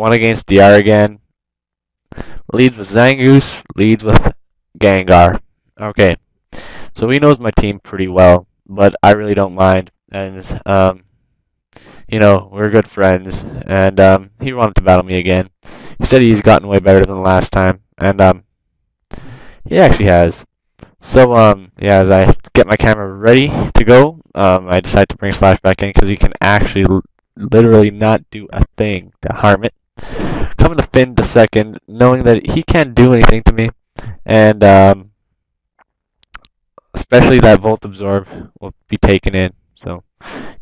One against DR again. Leads with Zangoose, leads with Gengar. Okay, so he knows my team pretty well, but I really don't mind. And, we're good friends. And he wanted to battle me again. He said he's gotten way better than last time. And he actually has. So, yeah, as I get my camera ready to go, I decide to bring Slash back in because he can actually literally not do a thing to harm it. Coming to Finn to second, knowing that he can't do anything to me, and especially that Volt Absorb will be taken in. So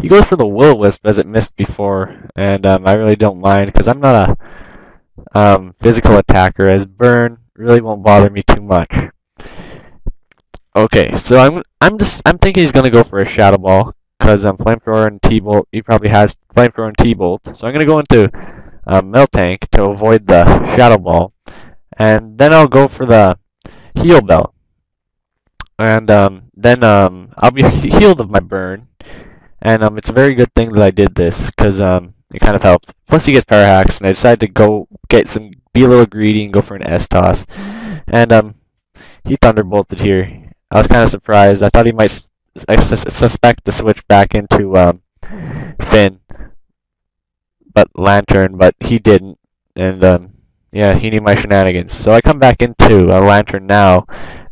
he goes for the Will-O-Wisp as it missed before, and I really don't mind because I'm not a physical attacker, as Burn really won't bother me too much. Okay, so I'm thinking he's gonna go for a Shadow Ball because Flamethrower and T-Bolt. He probably has Flamethrower and T-Bolt, so I'm gonna go into Miltank to avoid the Shadow Ball, and then I'll go for the Heal Bell, and then I'll be healed of my burn, and it's a very good thing that I did this because it kind of helped. Plus he gets Power Hacks, and I decided to go be a little greedy and go for an S-Toss, and he Thunderbolted here. I was kind of surprised. I thought he might suspect the switch back into Finn, but Lantern, but he didn't, and yeah, he knew my shenanigans. So I come back into a Lantern now,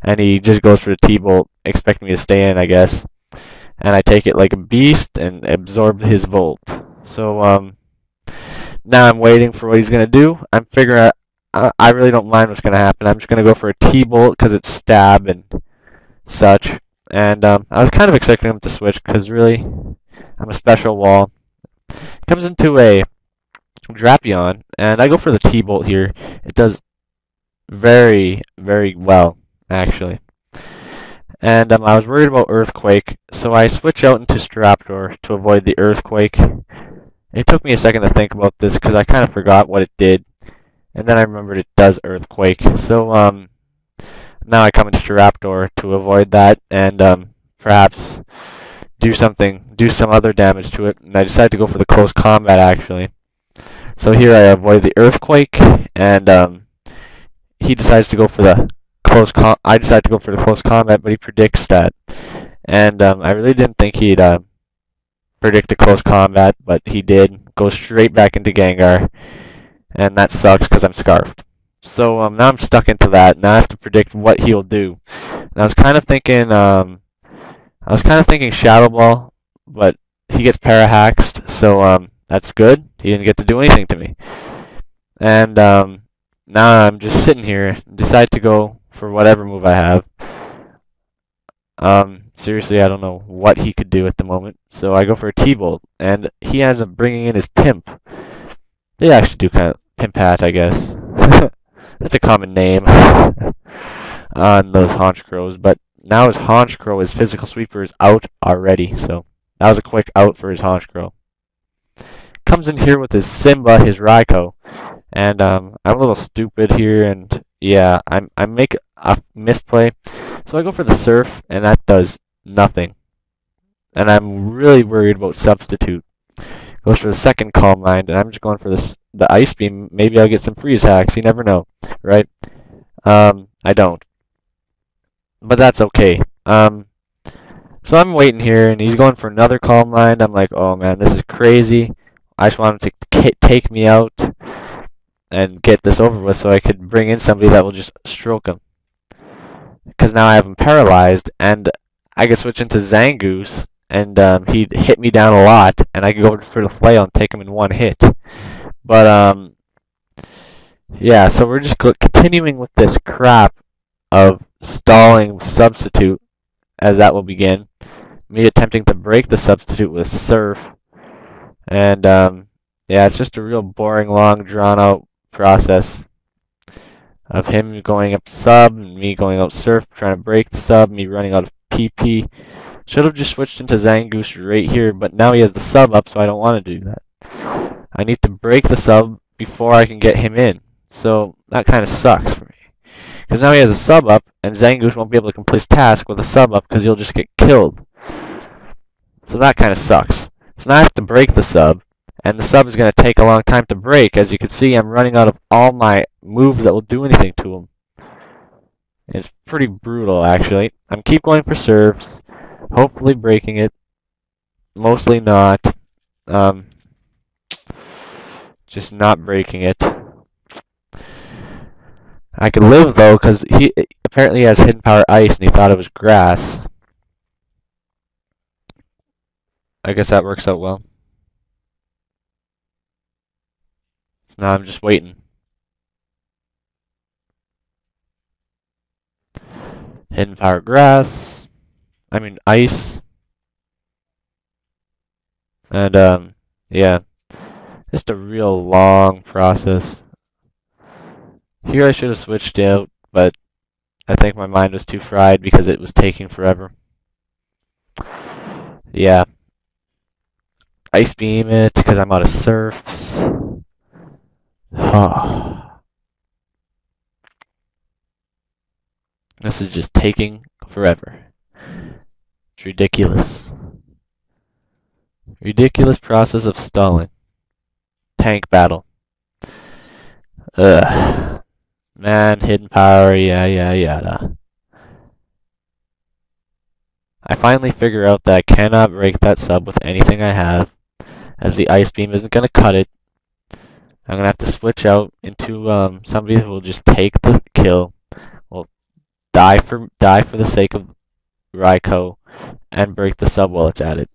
and he just goes for the T-Bolt, expecting me to stay in, I guess, and I take it like a beast and absorb his Volt. So now I'm waiting for what he's gonna do. I'm figuring out. I really don't mind what's gonna happen. I'm just gonna go for a T-Bolt because it's stab and such, and I was kind of expecting him to switch because really, I'm a special wall. Comes into a Drapion, and I go for the T-Bolt here. It does very, very well, actually. And I was worried about Earthquake, so I switch out into Staraptor to avoid the Earthquake. It took me a second to think about this because I kind of forgot what it did, and then I remembered it does Earthquake. So now I come into Staraptor to avoid that and perhaps do some other damage to it. And I decided to go for the close combat actually. So here I avoid the Earthquake, and he decides to go for the I decided to go for the close combat, but he predicts that. And I really didn't think he'd predict a close combat, but he did. Go straight back into Gengar, and that sucks because I'm Scarfed. So now I'm stuck into that. Now I have to predict what he'll do. And I was kind of thinking Shadow Ball, but he gets Parahaxed, so that's good. He didn't get to do anything to me. And now I'm just sitting here and decide to go for whatever move I have. Seriously, I don't know what he could do at the moment. So I go for a T-Bolt, and he ends up bringing in his Pimp. They actually do kind of Pimp Hat, I guess. That's a common name on those Honchkrows, but now his Honchkrow, his Physical Sweeper, is out already, so that was a quick out for his Honchkrow. Comes in here with his Simba, his Raikou, and I'm a little stupid here, and yeah, I make a misplay, so I go for the Surf, and that does nothing. And I'm really worried about Substitute. Goes for the second Calm Mind, and I'm just going for the Ice Beam. Maybe I'll get some Freeze Hacks. You never know, right? I don't. But that's okay. So I'm waiting here, and he's going for another Calm Mind. I'm like, oh man, this is crazy. I just want him to take me out and get this over with so I could bring in somebody that will just stroke him. Because now I have him paralyzed, and I could switch into Zangoose, and he'd hit me down a lot, and I could go for the flail and take him in one hit. But yeah, so we're just continuing with this crap of stalling Substitute, as that will begin. Me attempting to break the Substitute with Surf, and yeah, it's just a real boring, long, drawn-out process of him going up sub, and me going out Surf, trying to break the sub, me running out of PP. Should have just switched into Zangoose right here, but now he has the sub up, so I don't want to do that. I need to break the sub before I can get him in. So that kind of sucks for me. Because now he has a sub up, and Zangoose won't be able to complete his task with a sub up because he'll just get killed. So that kind of sucks. So now I have to break the sub, And the sub is going to take a long time to break. As you can see, I'm running out of all my moves that will do anything to him. It's pretty brutal, actually. I'm keep going for serves, hopefully breaking it. Mostly not. Just not breaking it. I could live, though, because he apparently has hidden power ice, and he thought it was grass. I guess that works out well. Now I'm just waiting. Hidden power grass. I mean ice. And yeah. Just a real long process. Here I should have switched out, but I think my mind was too fried because it was taking forever. Yeah. Ice beam it because I'm out of surfs. This is just taking forever. It's ridiculous. Ridiculous process of stalling. Tank battle. Ugh. Man, hidden power, yada. I finally figure out that I cannot break that sub with anything I have, as the ice beam isn't gonna cut it. I'm gonna have to switch out into somebody who will just take the kill, will die for the sake of Raikou, and break the sub while it's at it.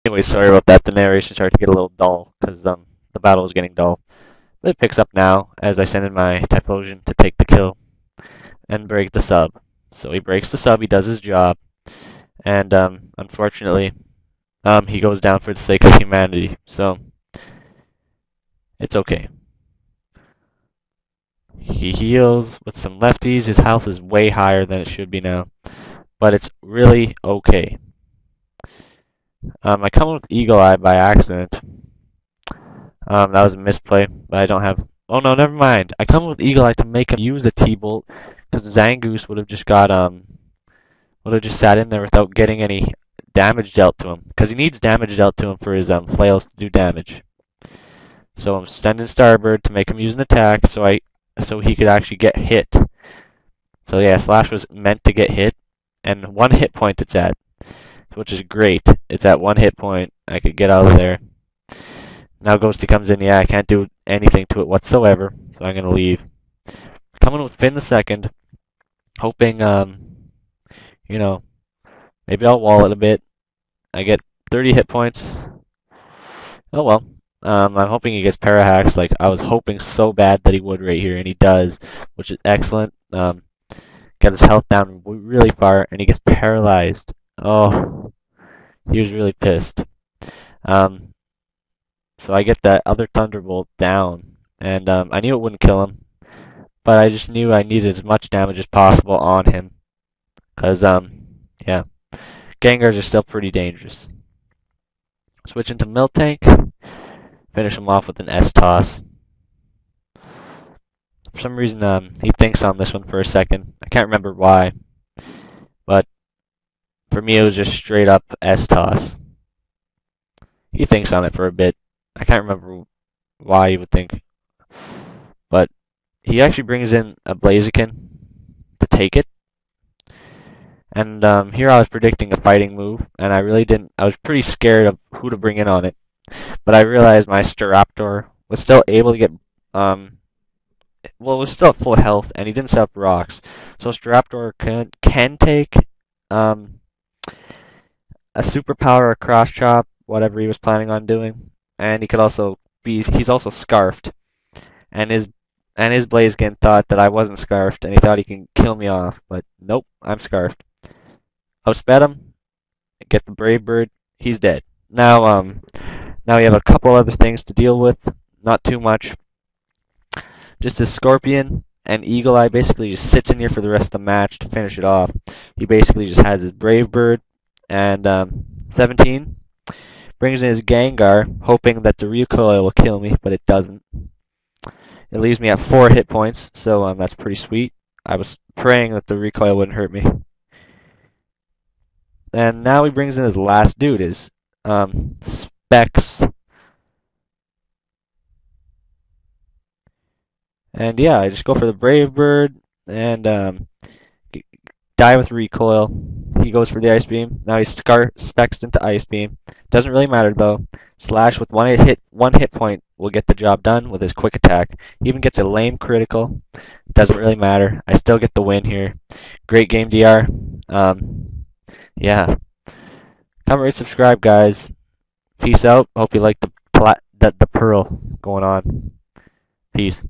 Anyway, sorry about that. The narration started to get a little dull because the battle was getting dull. But it picks up now as I send in my Typhlosion to take the kill and break the sub. So he breaks the sub. He does his job, and unfortunately, he goes down for the sake of humanity. So it's okay. He heals with some lefties. His health is way higher than it should be now, but it's really okay. I come in with Eagle Eye by accident. That was a misplay, but I don't have... Oh no, never mind. I come with Eagle Eye to make him use a T-Bolt, because Zangoose would have just got, would have just sat in there without getting any damage dealt to him. Because he needs damage dealt to him for his, flails to do damage. So I'm sending Starbird to make him use an attack, so he could actually get hit. So yeah, Slash was meant to get hit, and 1 hit point it's at. Which is great. It's at 1 hit point. I could get out of there. Now Ghosty comes in. Yeah, I can't do anything to it whatsoever, so I'm going to leave. Coming with Finn the second, hoping, you know, maybe I'll wall it a bit. I get 30 hit points. Oh well. I'm hoping he gets Parahacks. Like, I was hoping so bad that he would right here, and he does, which is excellent. Got his health down really far, and he gets paralyzed. Oh, he was really pissed. So I get that other Thunderbolt down, and I knew it wouldn't kill him, but I just knew I needed as much damage as possible on him, because, yeah, Gengars are still pretty dangerous. Switch into Miltank, finish him off with an S-Toss. For some reason, he thinks on this one for a second. I can't remember why, but for me it was just straight up S-Toss. He thinks on it for a bit. I can't remember why you would think, but he actually brings in a Blaziken to take it. And here I was predicting a fighting move, and I really didn't. I was pretty scared of who to bring in on it, but I realized my Staraptor was still able to get well, it was still at full health, and he didn't set up rocks. So Staraptor can take a superpower, a cross chop, whatever he was planning on doing. And he could also he's also scarfed. And his Blaziken thought that I wasn't scarfed, and he thought he can kill me off, but nope, I'm scarfed. Outsped him, get the Brave Bird, he's dead. Now we have a couple other things to deal with, not too much. Just his Scorpion and Eagle Eye basically just sits in here for the rest of the match to finish it off. He basically just has his Brave Bird, and 17. Brings in his Gengar, hoping that the recoil will kill me, but it doesn't. It leaves me at 4 hit points, so that's pretty sweet. I was praying that the recoil wouldn't hurt me. And now he brings in his last dude, his Specs. And yeah, I just go for the Brave Bird and die with recoil. He goes for the Ice Beam. Now he's specs into Ice Beam. Doesn't really matter though. Slash with one hit point will get the job done with his quick attack. He even gets a lame critical. Doesn't really matter. I still get the win here. Great game, DR. Yeah. Comment, rate, subscribe, guys. Peace out. Hope you like the pearl going on. Peace.